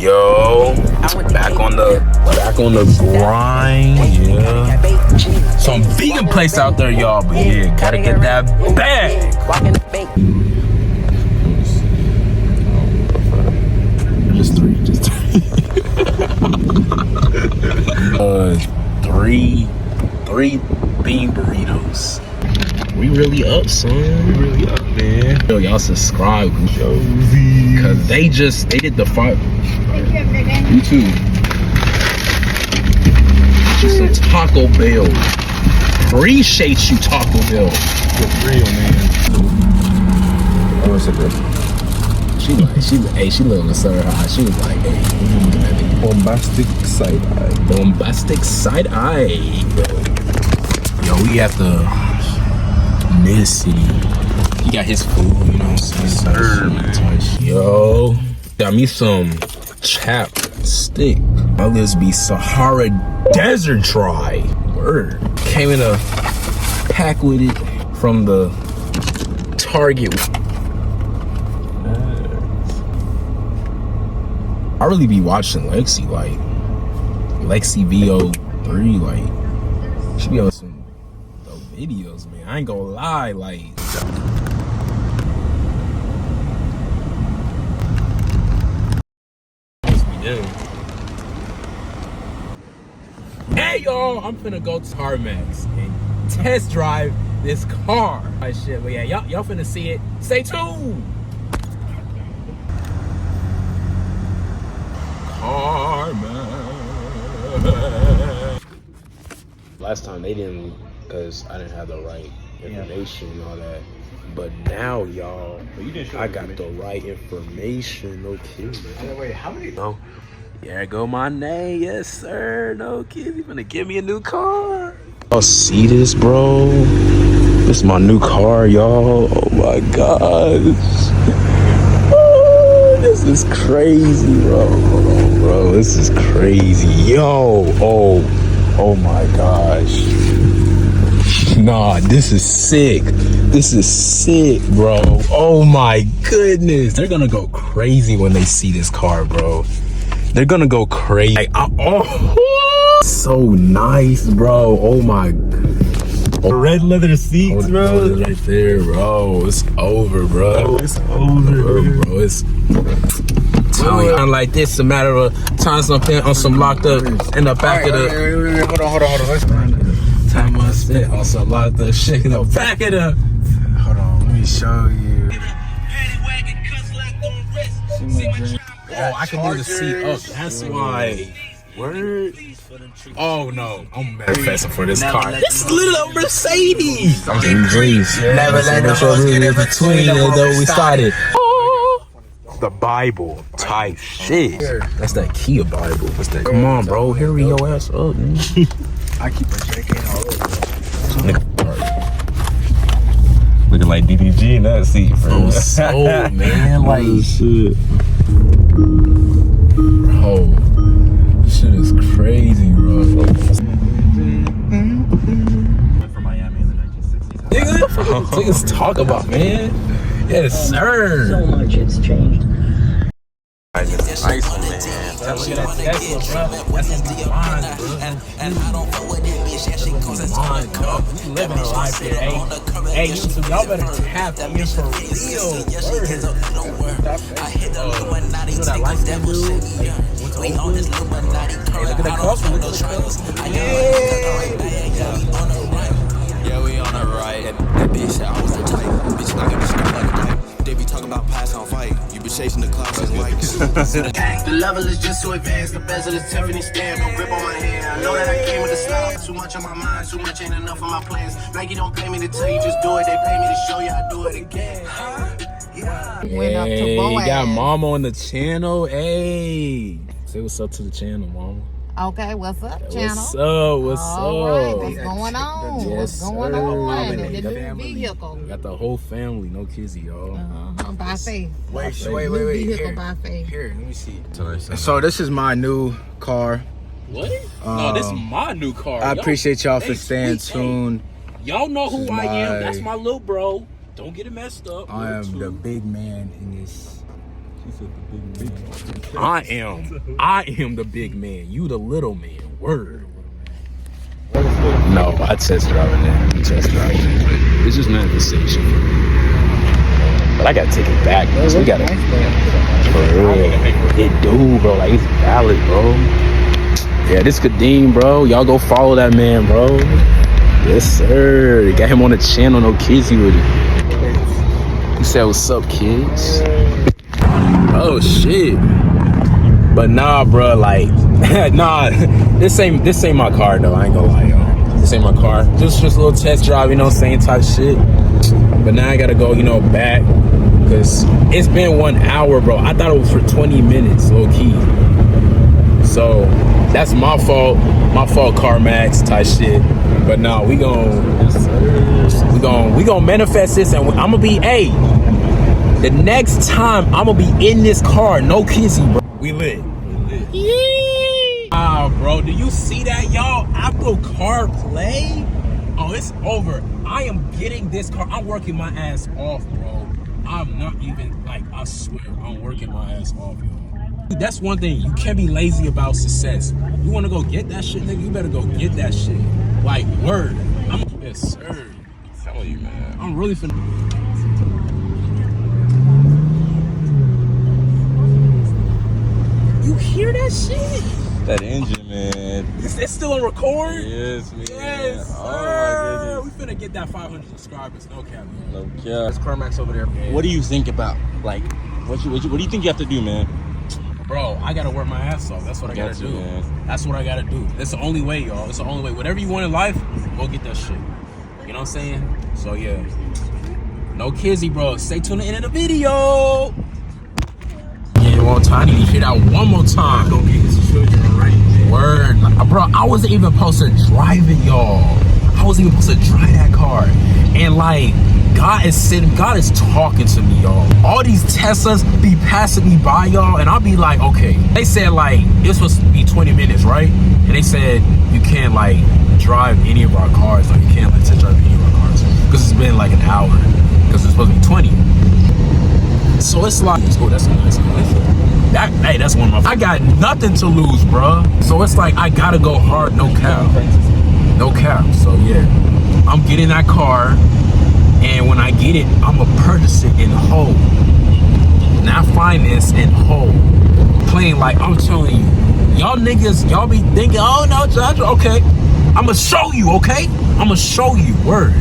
Yo, back on the grind, yeah. Some vegan place out there, y'all, but yeah, gotta get that bag. Just three. Three bean burritos. We really up, son. We really up, man. Yo, y'all subscribe, cause they did the fight. You too. Just some Taco Bell. Appreciate you, Taco Bell. For real, man. She lived in Southern High. She was like, hey, what you looking at me? Bombastic side eye. Bombastic side eye. Yo, we at the Mid City. He got his food, you know what I'm saying? Yo, got me some chapstick. My lips be Sahara Desert dry. Word. Came in a pack with it from the Target. I really be watching Lexi, like Lexi VO3, like she be on some dope videos, man. I ain't gonna lie, like hey y'all, I'm finna go to Tarmax and test drive this car. Like shit, but yeah, y'all finna see it. Stay tuned. Last time they didn't, because I didn't have the right information and all that. But now, y'all, I got the right information. No kidding. Wait, how many? No. There go my name. Yes, sir. No kidding. You gonna give me a new car? Y'all see this, bro? This is my new car, y'all. Oh my gosh. This is crazy, bro. Hold on, bro. This is crazy. Yo. Oh my gosh. Nah, this is sick. This is sick, bro. Oh my goodness. They're gonna go crazy when they see this car, bro. They're gonna go crazy. Like, oh, so nice, bro. Oh my. Oh, red leather seats, bro. Right there, bro. It's over, bro. Oh, it's over, bro. It's telling you, like this, a matter of time. Something on some locked up in the back of the. Wait, hold on. Time I spent on some locked up shit in the back of the. Hold on, let me show you. Oh, I can do the seat up. That's why. Word. Oh no, I'm manifesting for this car. This little Mercedes. I'm in dreams. Never let the horse get in between, although we started. The Bible type shit. That's that Kia Bible. What's that? Come on, bro. Hurry your ass up, man. I keep projecting all over. Looking like DDG in that seat, bro. So, man, like shit. Bro, this shit is crazy, bro. For Miami in the 1960s. Niggas talk about, man. Yes, sir. So much it's changed. Nice one, man. Look at that Tesla, bro. That's in my mind, bro. And I don't fuck with that bitch. That shit goes into my car. We living a life here, hey, YouTube, y'all better tap in for real. I hit the Illuminati, take a devil shit. We on this Illuminati current. I don't fuck no trails. I got yeah, we on the right. Yeah, we on the right. That bitch said I was the type. Bitch, I got the script like a type. They be talking about pass on fight. You be chasing the clouds and likes. The level is just so advanced. The bezel is Tiffany stamp. No grip on my hand. I know that I came with a slide. Too much on my mind. Too much ain't enough of my plans. Nike don't pay me to tell you just do it. They pay me to show you I do it again. Went up to Boaz. Got mama on the channel. Hey, say what's up to the channel, mama. Okay, what's up, channel? What's up? What's All up? right, what's going on? Yes, what's going sir. on? Got The the new family. vehicle. Got the whole family, no kizzy, y'all. By faith. Wait. New vehicle Here, by faith. here, let me see. So this is my new car. What? No, this is my new car. I appreciate y'all for Hey, staying sweet, tuned. Y'all know who This is I am. my- That's my little bro. Don't get it messed up. I am Little the two. big man in this I am the big man. You the little man. Word. No, I test driving that. It's just manifestation. But I gotta take it back because we gotta. For real. It do, bro. Like, it's valid, bro. Yeah, this Kadeem, bro. Y'all go follow that man, bro. Yes, sir. Got him on the channel. No kizzy with it. He said, "What's up, kids?" Oh shit. But nah, bro. Like, nah. This ain't my car though. I ain't gonna lie, y'all. This ain't my car. Just a little test drive, you know what I'm saying, type shit. But now I gotta go, you know, back. Because it's been 1 hour, bro. I thought it was for 20 minutes, low key. So that's my fault. My fault, CarMax type shit. But nah, we gon' manifest this, and I'm gonna be the next time I'm gonna be in this car, no kizzy, bro. We lit. Ah, bro, do you see that, y'all? Apple CarPlay? Oh, it's over. I am getting this car. I'm working my ass off, bro. I'm not even, like, I swear, I'm working my ass off, y'all. That's one thing. You can't be lazy about success. You want to go get that shit, nigga? You better go get that shit. Like, word. Yes, sir. I'm telling you, man. I'm really finna. You hear that shit? That engine, man. Is it still on record? Yes, man. Yes, sir. Oh, my we finna get that 500 subscribers. No cap, man. No cap. There's CarMax over there. Man. What do you think about, like, what do you think you have to do, man? Bro, I gotta work my ass off. That's what I gotta do. Man. That's what I gotta do. That's the only way, y'all. It's the only way. Whatever you want in life, go get that shit. You know what I'm saying? So, yeah. No kizzy, bro. Stay tuned to the end of the video. Yeah, one time. I need to hear that one more time. Go get his children right. Word. Bro, I wasn't even supposed to drive it, y'all. I wasn't even supposed to drive that car. And, like, God is talking to me, y'all. All these Teslas be passing me by, y'all, and I'll be like, okay. They said, like, it's supposed to be 20 minutes, right? And they said you can't, like, drive any of our cars. Like, you can't, like, test drive any of our cars. Because it's been, like, an hour. Because it's supposed to be 20. So it's like, oh, that's a nice car. That's one of my. I got nothing to lose, bro. So it's like, I gotta go hard, no cap. No cap. So, yeah. I'm getting that car. And when I get it, I'm going to purchase it in whole. Not finance, in whole. Plain, like, I'm telling you. Y'all niggas, y'all be thinking, oh, no, Judge, okay. I'm going to show you, okay? I'm going to show you, word.